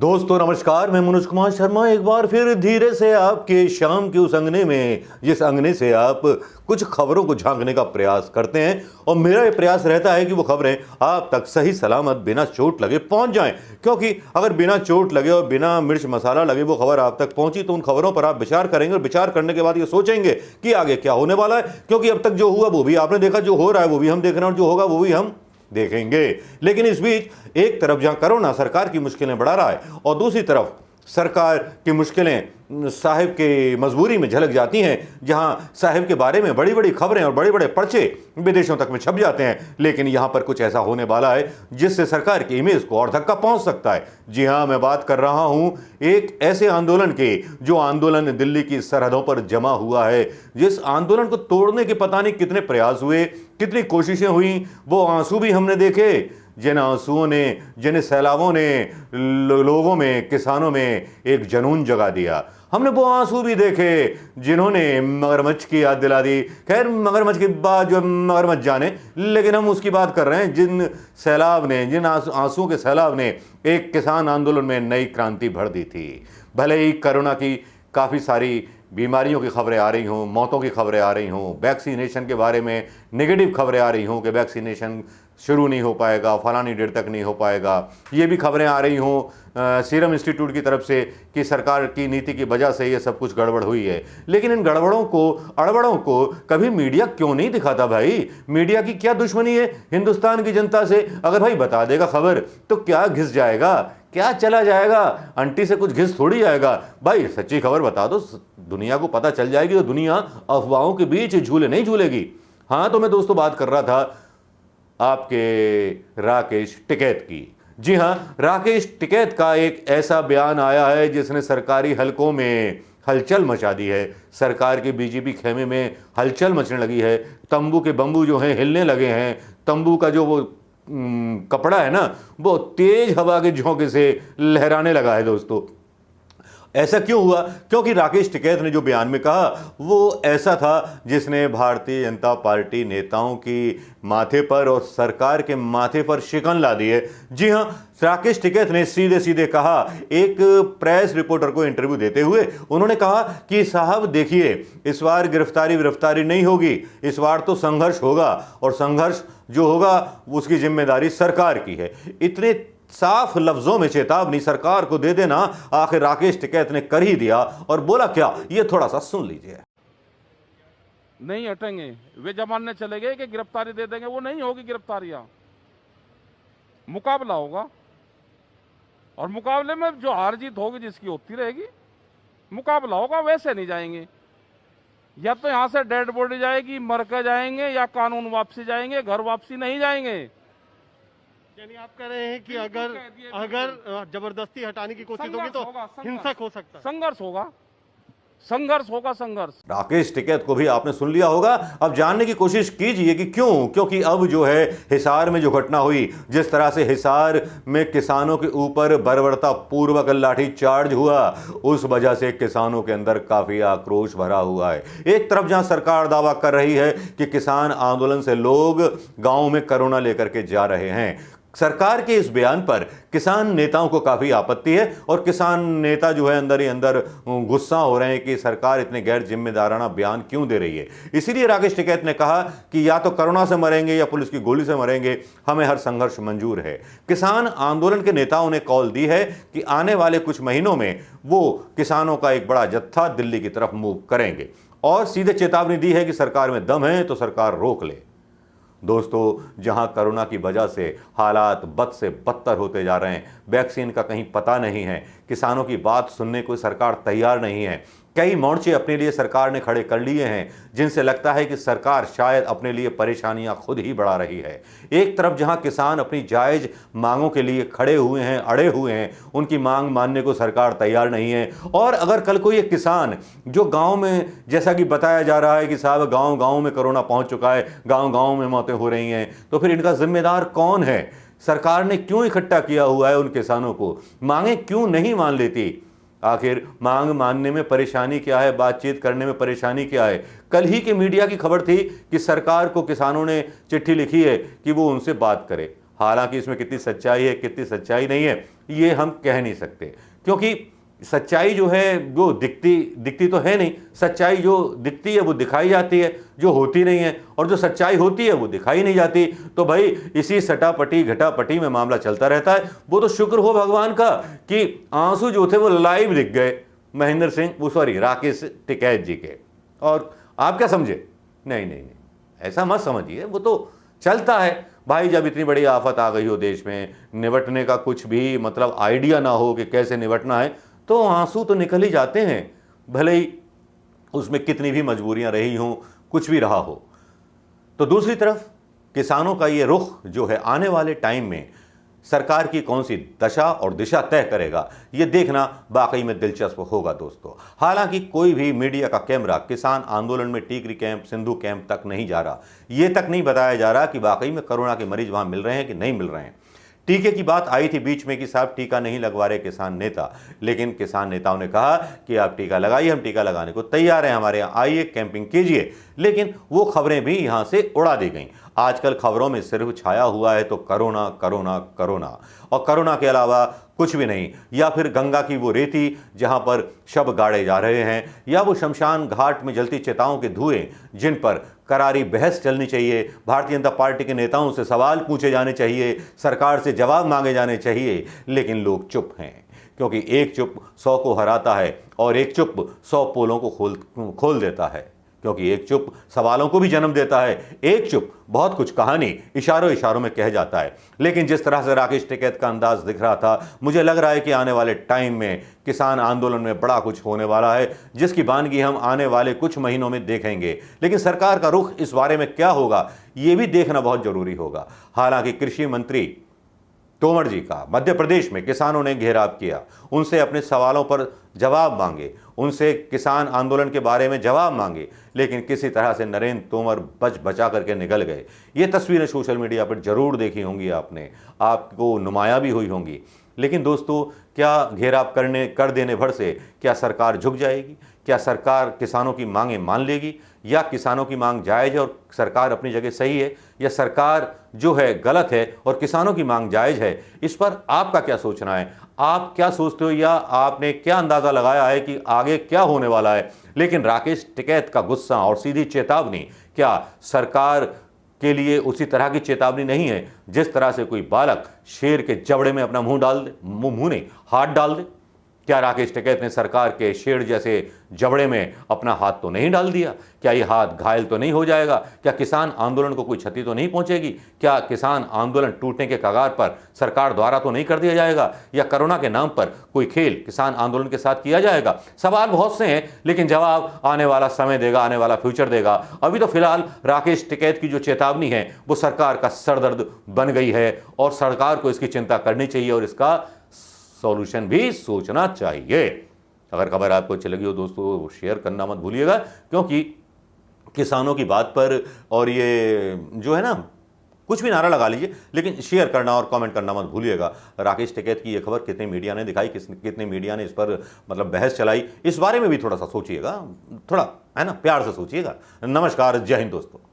दोस्तों नमस्कार, मैं मनोज कुमार शर्मा एक बार फिर धीरे से आपके शाम के उस अंगने में, जिस अंगने से आप कुछ खबरों को झांकने का प्रयास करते हैं। और मेरा ये प्रयास रहता है कि वो खबरें आप तक सही सलामत बिना चोट लगे पहुंच जाएं, क्योंकि अगर बिना चोट लगे और बिना मिर्च मसाला लगे वो खबर आप तक पहुंची तो उन खबरों पर आप विचार करेंगे और विचार करने के बाद ये सोचेंगे कि आगे क्या होने वाला है। क्योंकि अब तक जो हुआ वो भी आपने देखा, जो हो रहा है वो भी हम देख रहे हैं और जो होगा वो भी हम देखेंगे। लेकिन इस बीच एक तरफ जहां कोरोना सरकार की मुश्किलें बढ़ा रहा है और दूसरी तरफ सरकार की मुश्किलें साहिब की मजबूरी में झलक जाती हैं, जहां साहिब के बारे में बड़ी बड़ी खबरें और बड़े बड़े पर्चे विदेशों तक में छप जाते हैं। लेकिन यहां पर कुछ ऐसा होने वाला है जिससे सरकार की इमेज को और धक्का पहुंच सकता है। जी हां, मैं बात कर रहा हूं एक ऐसे आंदोलन के जो आंदोलन दिल्ली की सरहदों पर जमा हुआ है, जिस आंदोलन को तोड़ने के पता नहीं कितने प्रयास हुए, कितनी कोशिशें हुई। वो आंसू भी हमने देखे जिन आंसुओं ने, जिन सैलाबों ने लोगों में, किसानों में एक जुनून जगा दिया। हमने वो आंसू भी देखे जिन्होंने मगरमच्छ की याद दिला दी। खैर, मगरमच्छ की बात जो मगरमच्छ जाने, लेकिन हम उसकी बात कर रहे हैं जिन सैलाब ने, जिन आंसुओं के सैलाब ने एक किसान आंदोलन में नई क्रांति भर दी थी। भले ही कोरोना की काफ़ी सारी बीमारियों की खबरें आ रही हों, मौतों की खबरें आ रही हों, वैक्सीनेशन के बारे में नेगेटिव खबरें आ रही हों कि वैक्सीनेशन शुरू नहीं हो पाएगा, फलानी डेट तक नहीं हो पाएगा, ये भी खबरें आ रही हों सीरम इंस्टीट्यूट की तरफ से कि सरकार की नीति की वजह से ये सब कुछ गड़बड़ हुई है। लेकिन इन गड़बड़ों को, अड़बड़ों को कभी मीडिया क्यों नहीं दिखाता भाई? मीडिया की क्या दुश्मनी है हिंदुस्तान की जनता से? अगर भाई बता देगा खबर तो क्या घिस जाएगा, क्या चला जाएगा? अंटी से कुछ घिस थोड़ी जाएगा भाई। सच्ची खबर बता दो, दुनिया को पता चल जाएगी तो दुनिया अफवाहों के बीच झूले नहीं झूलेगी। हाँ, तो मैं दोस्तों बात कर रहा था आपके राकेश टिकैत की। जी हाँ, राकेश टिकैत का एक ऐसा बयान आया है जिसने सरकारी हलकों में हलचल मचा दी है। सरकार के बीजेपी खेमे में हलचल मचने लगी है। तंबू के बम्बू जो हैं हिलने लगे हैं। तंबू का जो वो कपड़ा है ना, वो तेज हवा के झोंके से लहराने लगा है दोस्तों। ऐसा क्यों हुआ? क्योंकि राकेश टिकैत ने जो बयान में कहा वो ऐसा था जिसने भारतीय जनता पार्टी नेताओं की माथे पर और सरकार के माथे पर शिकन ला दी है। जी हां, राकेश टिकैत ने सीधे सीधे कहा, एक प्रेस रिपोर्टर को इंटरव्यू देते हुए उन्होंने कहा कि साहब देखिए, इस बार गिरफ्तारी नहीं होगी, इस बार तो संघर्ष होगा और संघर्ष जो होगा उसकी जिम्मेदारी सरकार की है। इतने साफ लफ्जों में चेतावनी सरकार को दे देना आखिर राकेश टिकैत ने कर ही दिया। और बोला क्या, ये थोड़ा सा सुन लीजिए। नहीं हटेंगे, वे जमाने चले गए कि गिरफ्तारी दे देंगे, वो नहीं होगी गिरफ्तारियां। मुकाबला होगा और मुकाबले में जो हार जीत होगी जिसकी होती रहेगी, मुकाबला होगा। वैसे नहीं जाएंगे, या तो यहां से डेड बॉडी जाएगी, मर कर जाएंगे, या कानून वापसी जाएंगे, घर वापसी नहीं जाएंगे। यानी आप कह रहे हैं कि अगर जबरदस्ती हटाने की कोशिश होगी तो हिंसक हो सकता है, संघर्ष होगा, संघर्ष होगा, संघर्ष। राकेश टिकैत को भी आपने सुन लिया होगा। अब जानने की कोशिश कीजिए कि क्यों। क्योंकि अब जो है हिसार में जो घटना हुई, जिस तरह से हिसार में किसानों के ऊपर बर्बरता पूर्वक लाठी चार्ज हुआ, उस वजह से किसानों के अंदर काफी आक्रोश भरा हुआ है। एक तरफ जहां सरकार दावा कर रही है कि किसान आंदोलन से लोग गांव में कोरोना लेकर के जा रहे हैं, सरकार के इस बयान पर किसान नेताओं को काफी आपत्ति है और किसान नेता जो है अंदर ही अंदर गुस्सा हो रहे हैं कि सरकार इतने गैर जिम्मेदाराना बयान क्यों दे रही है। इसीलिए राकेश टिकैत ने कहा कि या तो कोरोना से मरेंगे या पुलिस की गोली से मरेंगे, हमें हर संघर्ष मंजूर है। किसान आंदोलन के नेताओं ने कॉल दी है कि आने वाले कुछ महीनों में वो किसानों का एक बड़ा जत्था दिल्ली की तरफ मूव करेंगे और सीधे चेतावनी दी है कि सरकार में दम है तो सरकार रोक ले। दोस्तों, जहां कोरोना की वजह से हालात बद से बदतर होते जा रहे हैं, वैक्सीन का कहीं पता नहीं है, किसानों की बात सुनने को सरकार तैयार नहीं है, कई मोर्चे अपने लिए सरकार ने खड़े कर लिए हैं जिनसे लगता है कि सरकार शायद अपने लिए परेशानियां खुद ही बढ़ा रही है। एक तरफ जहां किसान अपनी जायज मांगों के लिए खड़े हुए हैं, अड़े हुए हैं, उनकी मांग मानने को सरकार तैयार नहीं है। और अगर कल कोई एक किसान जो गांव में, जैसा कि बताया जा रहा है कि साहब गांव गांव में कोरोना पहुंच चुका है, गांव गांव में मौतें हो रही हैं, तो फिर इनका जिम्मेदार कौन है? सरकार ने क्यों इकट्ठा किया हुआ है उन किसानों को? मांगे क्यों नहीं मान लेती? आखिर मांग मानने में परेशानी क्या है, बातचीत करने में परेशानी क्या है? कल ही के मीडिया की खबर थी कि सरकार को किसानों ने चिट्ठी लिखी है कि वो उनसे बात करे। हालांकि इसमें कितनी सच्चाई है कितनी सच्चाई नहीं है ये हम कह नहीं सकते, क्योंकि सच्चाई जो है वो दिखती तो है नहीं। सच्चाई जो दिखती है वो दिखाई जाती है, जो होती नहीं है, और जो सच्चाई होती है वो दिखाई नहीं जाती। तो भाई इसी सटापटी घटापटी में मामला चलता रहता है। वो तो शुक्र हो भगवान का कि आंसू जो थे वो लाइव दिख गए महेंद्र सिंह, वो सॉरी राकेश टिकैत जी के। और आप क्या समझे? नहीं नहीं नहीं, ऐसा मत समझिए, वो तो चलता है भाई। जब इतनी बड़ी आफत आ गई हो देश में, निपटने का कुछ भी मतलब आइडिया ना हो कि कैसे निपटना है, तो आंसू तो निकल ही जाते हैं, भले ही उसमें कितनी भी मजबूरियां रही हों, कुछ भी रहा हो। तो दूसरी तरफ किसानों का ये रुख जो है आने वाले टाइम में सरकार की कौन सी दशा और दिशा तय करेगा, ये देखना वाकई में दिलचस्प होगा दोस्तों। हालांकि कोई भी मीडिया का कैमरा किसान आंदोलन में टीकरी कैंप, सिंधु कैंप तक नहीं जा रहा। ये तक नहीं बताया जा रहा कि वाकई में कोरोना के मरीज वहां मिल रहे हैं कि नहीं मिल रहे हैं। टीके की बात आई थी बीच में कि साहब टीका नहीं लगवा रहे किसान नेता, लेकिन किसान नेताओं ने कहा कि आप टीका लगाइए, हम टीका लगाने को तैयार हैं, हमारे यहाँ आइए, कैंपिंग कीजिए। लेकिन वो खबरें भी यहाँ से उड़ा दी गईं। आजकल खबरों में सिर्फ छाया हुआ है तो कोरोना कोरोना कोरोना, और कोरोना के अलावा कुछ भी नहीं। या फिर गंगा की वो रेती जहां पर शव गाड़े जा रहे हैं, या वो शमशान घाट में जलती चिताओं के धुएं जिन पर करारी बहस चलनी चाहिए, भारतीय जनता पार्टी के नेताओं से सवाल पूछे जाने चाहिए, सरकार से जवाब मांगे जाने चाहिए, लेकिन लोग चुप हैं। क्योंकि एक चुप 100 को हराता है और एक चुप 100 पोलों को खोल देता है। क्योंकि एक चुप सवालों को भी जन्म देता है, एक चुप बहुत कुछ कहानी इशारों इशारों में कह जाता है। लेकिन जिस तरह से राकेश टिकैत का अंदाज दिख रहा था, मुझे लग रहा है कि आने वाले टाइम में किसान आंदोलन में बड़ा कुछ होने वाला है, जिसकी वानगी हम आने वाले कुछ महीनों में देखेंगे। लेकिन सरकार का रुख इस बारे में क्या होगा, ये भी देखना बहुत जरूरी होगा। हालांकि कृषि मंत्री तोमर जी का मध्य प्रदेश में किसानों ने घेराव किया, उनसे अपने सवालों पर जवाब मांगे, उनसे किसान आंदोलन के बारे में जवाब मांगे, लेकिन किसी तरह से नरेंद्र तोमर बच बचा करके निकल गए। ये तस्वीरें सोशल मीडिया पर जरूर देखी होंगी आपने, आपको नुमाया भी हुई होंगी। लेकिन दोस्तों, क्या घेराव कर देने भर से क्या सरकार झुक जाएगी? क्या सरकार किसानों की मांगें मान लेगी? या किसानों की मांग जायज़ है और सरकार अपनी जगह सही है, या सरकार जो है गलत है और किसानों की मांग जायज़ है? इस पर आपका क्या सोचना है? आप क्या सोचते हो, या आपने क्या अंदाज़ा लगाया है कि आगे क्या होने वाला है? लेकिन राकेश टिकैत का गुस्सा और सीधी चेतावनी क्या सरकार के लिए उसी तरह की चेतावनी नहीं है जिस तरह से कोई बालक शेर के जबड़े में अपना मुंह नहीं हाथ डाल दे? क्या राकेश टिकैत ने सरकार के शेर जैसे जबड़े में अपना हाथ तो नहीं डाल दिया? क्या ये हाथ घायल तो नहीं हो जाएगा? क्या किसान आंदोलन को कोई क्षति तो नहीं पहुंचेगी? क्या किसान आंदोलन टूटने के कगार पर सरकार द्वारा तो नहीं कर दिया जाएगा? या कोरोना के नाम पर कोई खेल किसान आंदोलन के साथ किया जाएगा? सवाल बहुत से हैं, लेकिन जवाब आने वाला समय देगा, आने वाला फ्यूचर देगा। अभी तो फिलहाल राकेश टिकैत की जो चेतावनी है वो सरकार का सरदर्द बन गई है, और सरकार को इसकी चिंता करनी चाहिए और इसका सॉल्यूशन भी सोचना चाहिए। अगर खबर आपको अच्छी लगी हो दोस्तों, शेयर करना मत भूलिएगा, क्योंकि किसानों की बात पर और ये जो है ना, कुछ भी नारा लगा लीजिए, लेकिन शेयर करना और कमेंट करना मत भूलिएगा। राकेश टिकैत की ये खबर कितने मीडिया ने दिखाई, कितने मीडिया ने इस पर मतलब बहस चलाई, इस बारे में भी थोड़ा सा सोचिएगा, थोड़ा है ना प्यार से सोचिएगा। नमस्कार, जय हिंद दोस्तों।